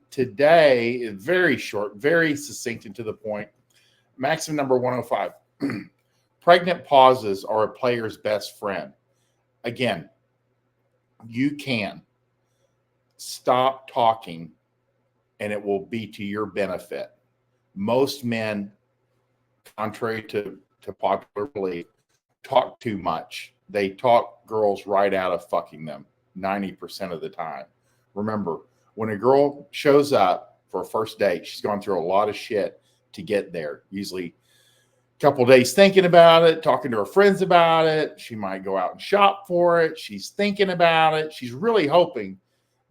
today is very short, very succinct and to the point. Maxim number 105. Pregnant pauses are a player's best friend. Again, you can stop talking and it will be to your benefit. Most men, contrary to popular belief, talk too much. They talk girls right out of fucking them 90% of the time. Remember, when a girl shows up for a first date, she's gone through a lot of shit to get there. Usually a couple days thinking about it, talking to her friends about it. She might go out and shop for it. She's thinking about it. She's really hoping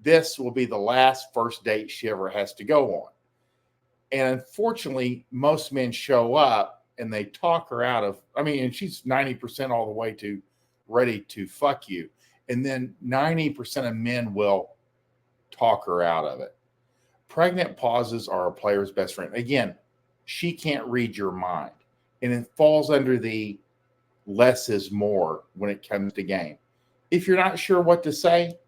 this will be the last first date she ever has to go on. And unfortunately, most men show up and they talk her out of, and she's 90% all the way to ready to fuck you. And then 90% of men will talk her out of it. Pregnant pauses are a player's best friend. Again, she can't read your mind. And it falls under the less is more when it comes to game. If you're not sure what to say,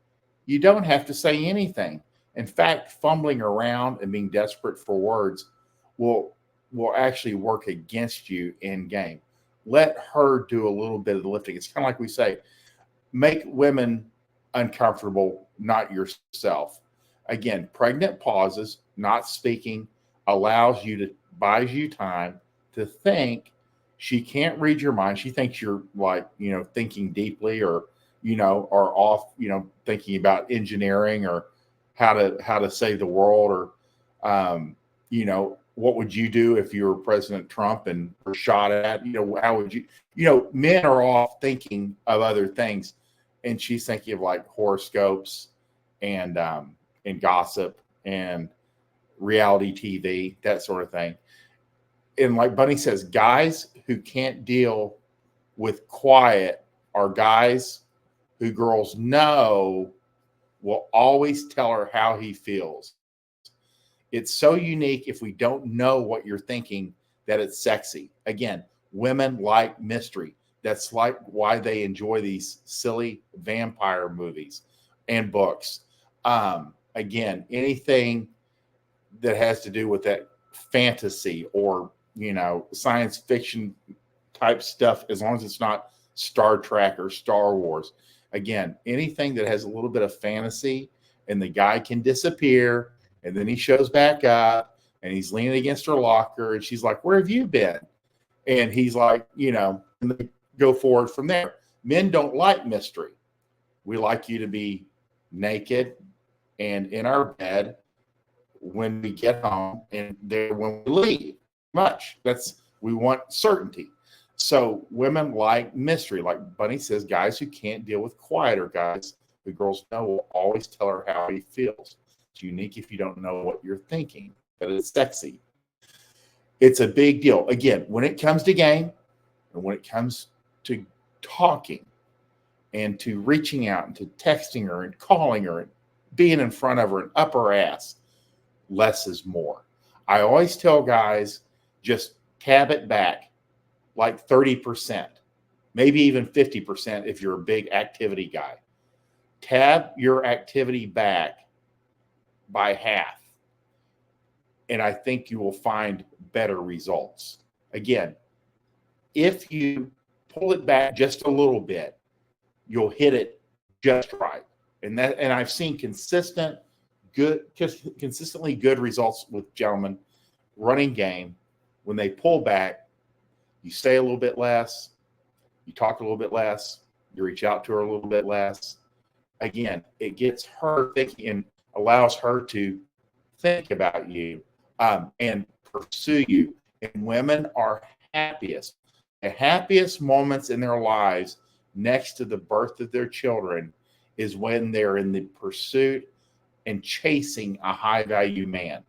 you don't have to say anything. In fact, fumbling around and being desperate for words will actually work against you in game. Let her do a little bit of the lifting. It's kind of like we say, make women uncomfortable, not yourself. Again, pregnant pauses, not speaking, buys you time to think. She can't read your mind. She thinks you're thinking deeply or off, thinking about engineering or how to save the world or, what would you do if you were President Trump and were shot at? How would you, men are off thinking of other things. And she's thinking of like horoscopes and gossip and reality TV, that sort of thing. And like Bunny says, guys who can't deal with quiet are guys who girls know will always tell her how he feels. It's so unique if we don't know what you're thinking that it's sexy. Again, women like mystery. That's like why they enjoy these silly vampire movies and books. Again, anything that has to do with that fantasy or, science fiction type stuff, as long as it's not Star Trek or Star Wars. Again, anything that has a little bit of fantasy and the guy can disappear and then he shows back up and he's leaning against her locker and she's like, where have you been? And he's like, and they go forward from there. Men don't like mystery. We like you to be naked and in our bed when we get home and there when we leave. We want certainty. So women like mystery. Like Bunny says, guys who can't deal with quieter guys, the girls know will always tell her how he feels. It's unique if you don't know what you're thinking, but it's sexy. It's a big deal. Again, when it comes to game and when it comes to talking and to reaching out and to texting her and calling her and being in front of her and up her ass, less is more. I always tell guys, just tab it back like 30%, maybe even 50% if you're a big activity guy. Tab your activity back by half, and I think you will find better results. Again, if you pull it back just a little bit, you'll hit it just right. And I've seen consistently good results with gentlemen running game. When they pull back, you say a little bit less, you talk a little bit less, you reach out to her a little bit less. Again, it gets her thinking and allows her to think about you and pursue you. And women are happiest. The happiest moments in their lives next to the birth of their children is when they're in the pursuit and chasing a high-value man.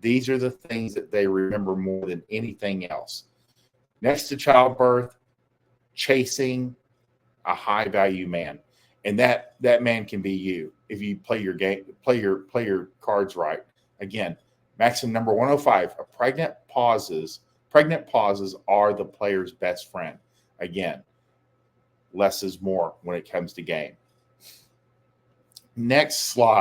These are the things that they remember more than anything else. Next to childbirth, chasing a high-value man. And that man can be you if you play your game, play your cards right. Again, Maxim number 105, pregnant pauses are the player's best friend. Again, less is more when it comes to game. Next slide.